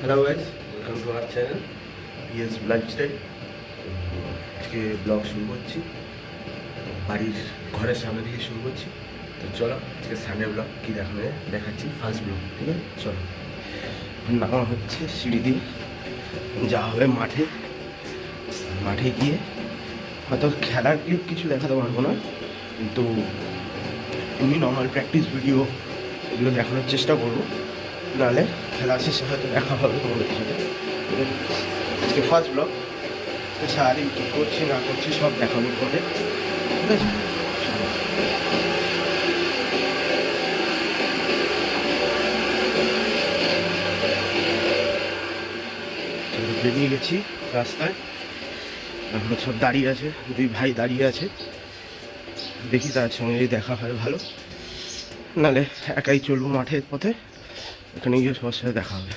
Hello guys, welcome to our channel PS lifestyle. আজকে blog শুরু করছি, বাড়ির ঘরের সামনে থেকে শুরু করছি। তো চলো আজকে সানডে ব্লগ কী দেখানো যায় দেখাচ্ছি, ফার্স্ট ব্লগ। ঠিক আছে, চলো। নামা হচ্ছে সিঁড়ি দিয়ে, যাওয়া হবে মাঠে। মাঠে গিয়ে হয়তো খেলার ক্লিপ কিছু দেখাতে পারবো না, কিন্তু এমনি নর্মাল প্র্যাকটিস ভিডিও এগুলো দেখানোর চেষ্টা করবো। নাহলে খেলা শেষে হয়তো দেখা হবে তোমাদের সাথে। আজকে ফার্স্ট ব্লগ, সারাদিন কী করছি না করছি সব দেখাবো তোমাদের। ঠিক আছে, বেরিয়ে গেছি রাস্তায়। এখন সব দাঁড়িয়ে আছে, দুই ভাই দাঁড়িয়ে আছে। দেখি তার সঙ্গে যদি দেখা হয় ভালো, নাহলে একাই চলবো মাঠের পথে। এখানে গিয়ে সবার সাথে দেখা হবে।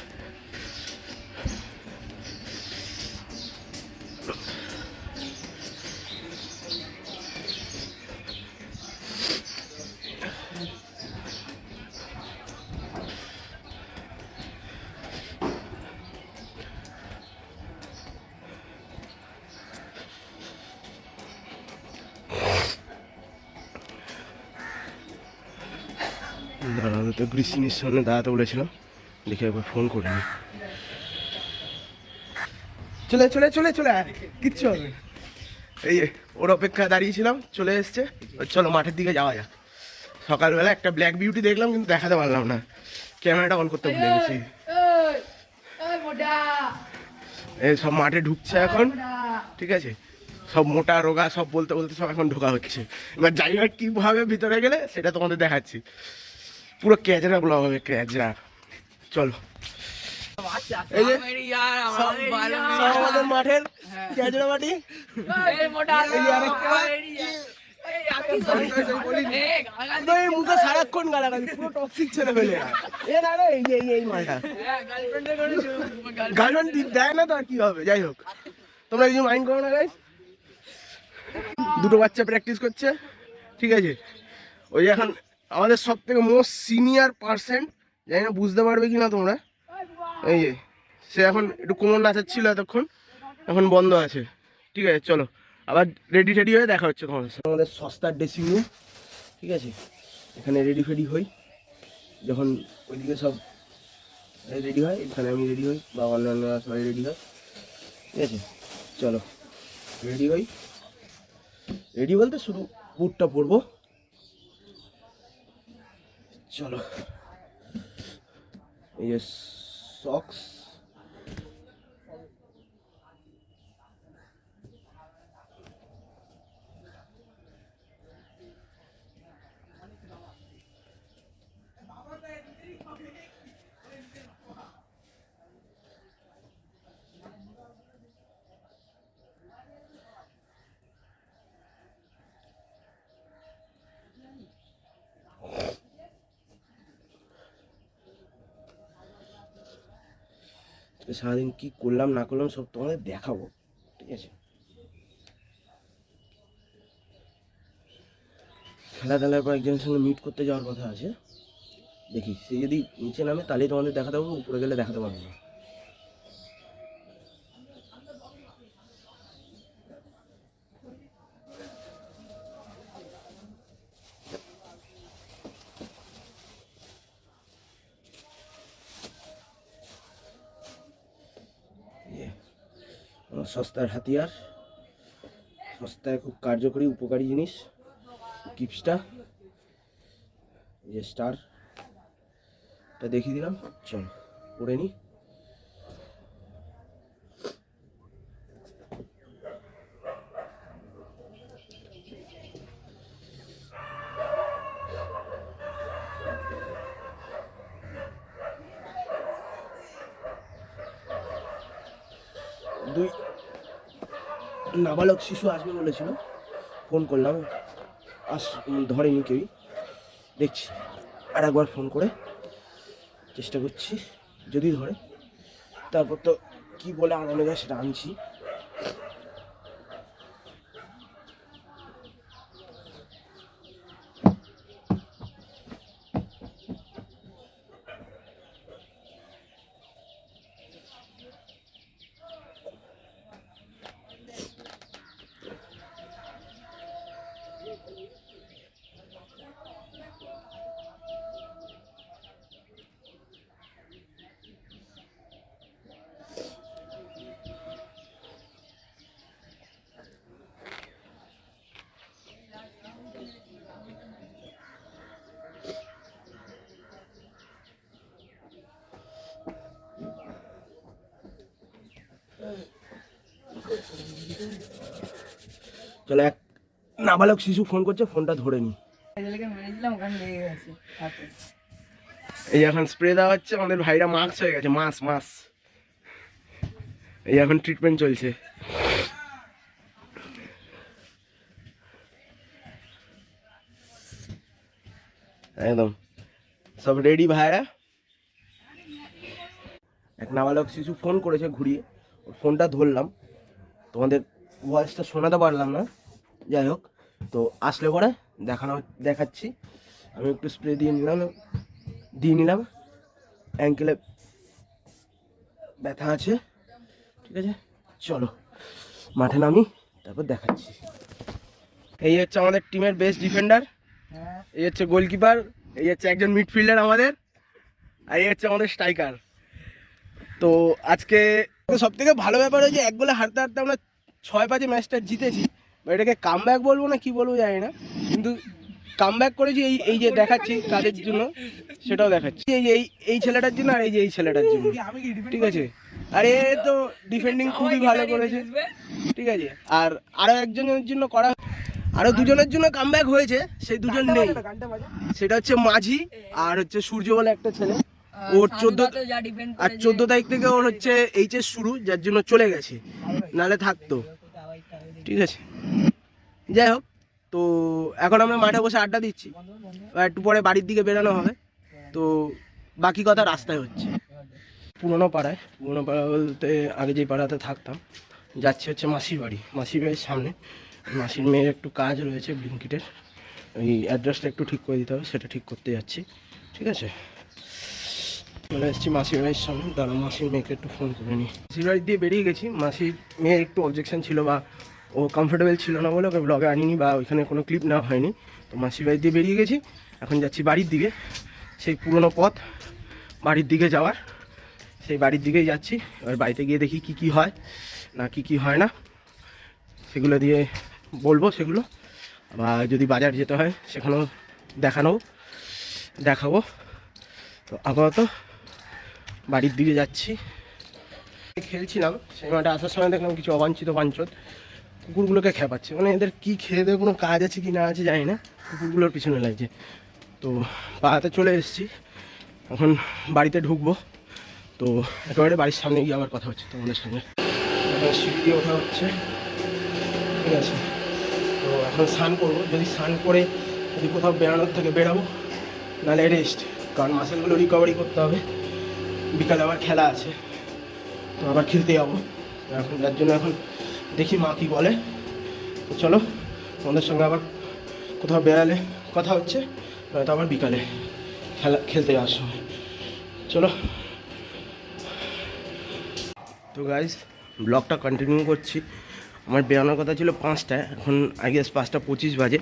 দাঁড়ানো তো গ্রীষ্মের সামনে দাঁড়াতে বলেছিলাম, দেখে একবার ফোন করিনি। চলে চলে চলে চলে কিচ্ছু হবে। এই ওর অপেক্ষা দাঁড়িয়েছিলাম, চলে এসছে। চলো মাঠের দিকে যাওয়া যাক। সকালবেলা একটা ব্ল্যাক বিউটি দেখলাম, কিন্তু দেখাতে পারলাম না, ক্যামেরাটা অন করতে ভুলে গেছি। এই সব মাঠে ঢুকছে এখন, ঠিক আছে। সব মোটা রোগা সব বলতে বলতে সব এখন ঢোকা হচ্ছে। এবার জানি না কীভাবে ভিতরে গেলে সেটা তোমাদের দেখাচ্ছি। পুরো ক্যাজরা ব্লগ হবে, ক্যাজরা। চলো, এই যে সব আমাদের মাঠের ক্যাজরা মাটি। মুখে সারাক্ষণ গালাগালি, পুরো টক্সিক ছেলে ফেলে। এই যে এই মালটা গার্লফ্রেন্ড দেয় না তো আর কি হবে। যাই হোক, তোমরা কিছু মাইন্ড করো না গাইস। দুটো বাচ্চা প্র্যাকটিস করছে, ঠিক আছে। ওই এখন আমাদের সব থেকে মোস্ট সিনিয়র পার্সন, জানি না বুঝতে পারবে কি না তোমরা। এই যে সে এখন একটু কোমর নাচাচ্ছিল এতক্ষণ, এখন বন্ধ আছে। ঠিক আছে, চলো আবার রেডি টেডি হয়ে দেখা হচ্ছে তোমাদের সাথে। আমাদের সস্তার ড্রেসিং রুম, ঠিক আছে। এখানে রেডি ফেডি হই, যখন ওইদিকে সব রেডি হয় এখানে আমি রেডি হই, বা অন্যান্য সবাই রেডি হয়। ঠিক আছে, চলো রেডি হই। রেডি বলতে শুধু বুটটা পরবো। চলো, এই যে সক্স, সারাদিন কি করলাম না করলাম সব তোমাদের দেখাবো। ঠিক আছে, খেলা খেলার পর একজনের সঙ্গে মিট করতে যাওয়ার কথা আছে। দেখি সে যদি নিচে নামে তাহলেই তোমাদের দেখাতে পারবো, উপরে গেলে দেখাতে পারবো না। সস্তার হাতিয়ার, সস্তায় খুব কার্যকরী উপকারী জিনিস কিপসটা, এই যে স্টারটা দেখিয়ে দিলাম। চল পরে নি। দুই নাবালক শিশু আসবে বলেছিল, ফোন করলাম, ধরেনি কেউই। দেখছি আর একবার ফোন করে চেষ্টা করছি, যদি ধরে তারপর তো কি বলে আনানো যায় সেটা আনছি। চলো, এক নাবালক শিশু ফোন করছে, ফোনটা ধরে নি। এই এখন স্প্রে দেওয়া হচ্ছে, আমাদের ভাইরা মাস্ক হয়ে গেছে, মাস এই এখন ট্রিটমেন্ট চলছে। একদম সব রেডি ভাইরা। এক নাবালক শিশু ফোন করেছে ঘুরিয়ে, ফোনটা ধরলাম, তোমাদের ভয়েসটা শোনাতে পারলাম না, যাই হোক। তো আসলে পরে দেখাচ্ছি। আমি একটু স্প্রে দিয়ে নিলাম, অ্যাঙ্কেলে ব্যথা আছে, ঠিক আছে। চলো মাঠে নামি, তারপর দেখাচ্ছি। এই হচ্ছে আমাদের টিমের বেস্ট ডিফেন্ডার, এই হচ্ছে গোলকিপার, এই হচ্ছে একজন মিডফিল্ডার আমাদের, আর এই হচ্ছে আমাদের স্ট্রাইকার। তো আজকে সব থেকে ভালো ব্যাপার হয়েছে, এক গোলে হারতে হারতে আমরা 6-5 ম্যাচটা জিতেছি। এটাকে কামব্যাক বলবো না কি বলবো জানি না, কিন্তু কামব্যাক করেছি। এই যে দেখাচ্ছি কাদের জন্য, সেটাও দেখাচ্ছি। এই ছেলেটার জন্য, আর এই ছেলেটার জন্য, ঠিক আছে। আর এ তো ডিফেন্ডিং খুবই ভালো করেছে, ঠিক আছে। আর আরো একজনের জন্য করা, আরো দুজনের জন্য কামব্যাক হয়েছে, সেই দুজন নেই। সেটা হচ্ছে মাঝি আর হচ্ছে সূর্য বলে একটা ছেলে। ওর 14 তারিখ থেকে ওর হচ্ছে এইচএস শুরু, যার জন্য চলে গেছে, নালে থাকতো, ঠিক আছে। যাই হোক, তো এখন আমরা মাঠে বসে আড্ডা দিচ্ছি, একটু পরে বাড়ির দিকে বেরোনো হবে। তো বাকি কথা রাস্তায় হচ্ছে। পুরোনো পাড়া বলতে আগে যেই পাড়াতে থাকতাম, যাচ্ছে হচ্ছে মাসির বাড়ির সামনে। মাসির মেয়ের একটু কাজ রয়েছে ব্লিঙ্কিটের, ওই অ্যাড্রেসটা একটু ঠিক করে দিতে হবে, সেটা ঠিক করতে যাচ্ছি, ঠিক আছে। চলে এসেছি মাসির বাড়ির সামনে, দাঁড়া মাসির মেয়েকে একটু ফোন করে নিই। মাসির বাড়ি দিয়ে বেরিয়ে গেছি। মাসির মেয়ের একটু অবজেকশন ছিল, বা ও কমফোর্টেবল ছিল না বলে ওকে ব্লগে আনিনি, বা ওইখানে কোনো ক্লিপ নেওয়া হয়নি। তো মাসির বাড়ি দিয়ে বেরিয়ে গেছি, এখন যাচ্ছি বাড়ির দিকে। সেই পুরনো পথ বাড়ির দিকে যাওয়ার, সেই বাড়ির দিকেই যাচ্ছি। এবার বাড়িতে গিয়ে দেখি কি হয় না, কি হয় না, সেগুলো দিয়ে বলবো সেগুলো। বা যদি বাজার যেতে হয় সেখানেও দেখাবো। তো আপাতত বাড়ির দিকে যাচ্ছি। খেলছিলাম, সেই মাঠে আসার সময় দেখলাম কিছু অবাঞ্ছিত বাঞ্চত কুকুরগুলোকে খেপাচ্ছে। মানে এদের কি খেয়ে দেওয়ার কোনো কাজ আছে কি না আছে জানি না, কুকুরগুলোর পিছনে লাগছে। তো পাড়াতে চলে এসেছি, এখন বাড়িতে ঢুকবো। তো একেবারে বাড়ির সামনে গিয়ে আবার কথা হচ্ছে তোমাদের সঙ্গে। এখন সিঁড়ি দিয়ে ওঠা হচ্ছে, ঠিক আছে। তো এখন স্নান করবো, যদি স্নান করে যদি কোথাও বেড়ানোর থেকে বেরাবো, নাহলে রেস্ট, কারণ মাসেলগুলো রিকভারি করতে হবে। বিকালে আবার খেলা আছে, তো আবার খেলতে যাবো এখন, যার জন্য এখন দেখি মা কী বলে। তো চলো, তোমাদের সঙ্গে আবার কোথাও বেড়ালে কথা হচ্ছে, নয়তো আবার বিকালে খেলতে যাওয়ার সময়। চলো। তো গাইস, ব্লগটা কন্টিনিউ করছি। আমার বেরোনোর কথা ছিল 5টায়, এখন আই গেস 5:25 বাজে।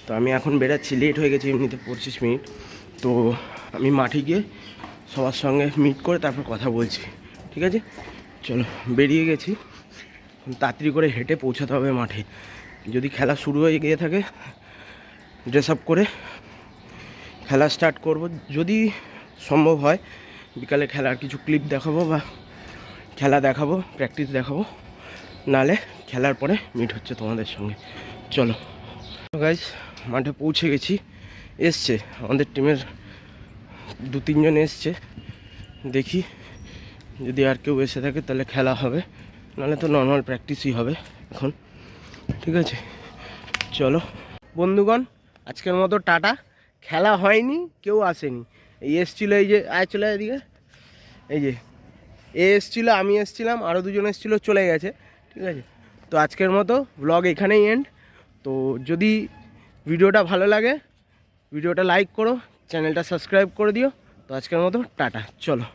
তো আমি এখন বেরাচ্ছি, লেট হয়ে গেছে এমনিতে 25 মিনিট। তো আমি মাঠে গিয়ে সবার সঙ্গে মিট করে তারপর কথা বলছি, ঠিক আছে। চলো, বেরিয়ে গেছি, তাড়াতাড়ি করে হেঁটে পৌঁছাতে হবে মাঠে। যদি খেলা শুরু হয়ে গিয়ে থাকে, ড্রেস আপ করে খেলা স্টার্ট করব। যদি সম্ভব হয় বিকালে খেলার কিছু ক্লিপ দেখাবো, বা খেলা দেখাবো, প্র্যাকটিস দেখাবো, নালে খেলার পরে মিট হচ্ছে তোমাদের সঙ্গে। চলো গাইস, মাঠে পৌঁছে গেছি। এসছে আমাদের টিমের 2-3 জন এসছে, দেখি যদি আর কেউ এসে থাকে তাহলে খেলা হবে, নাহলে তো নর্মাল প্র্যাকটিসই হবে এখন, ঠিক আছে। চলো বন্ধুগণ, আজকের মতো টাটা। খেলা হয়নি, কেউ আসেনি। এই এসছিলো, এই যে চলে এদিকে, এই যে এসছিলো, আমি এসছিলাম, আরও 2 জন এসছিলো, চলে গেছে, ঠিক আছে। তো আজকের মতো ব্লগ এখানেই এন্ড। তো যদি ভিডিওটা ভালো লাগে, ভিডিওটা লাইক করো, চ্যানেলটা সাবস্ক্রাইব করে দিও। তো আজকের মতো টাটা, চলো।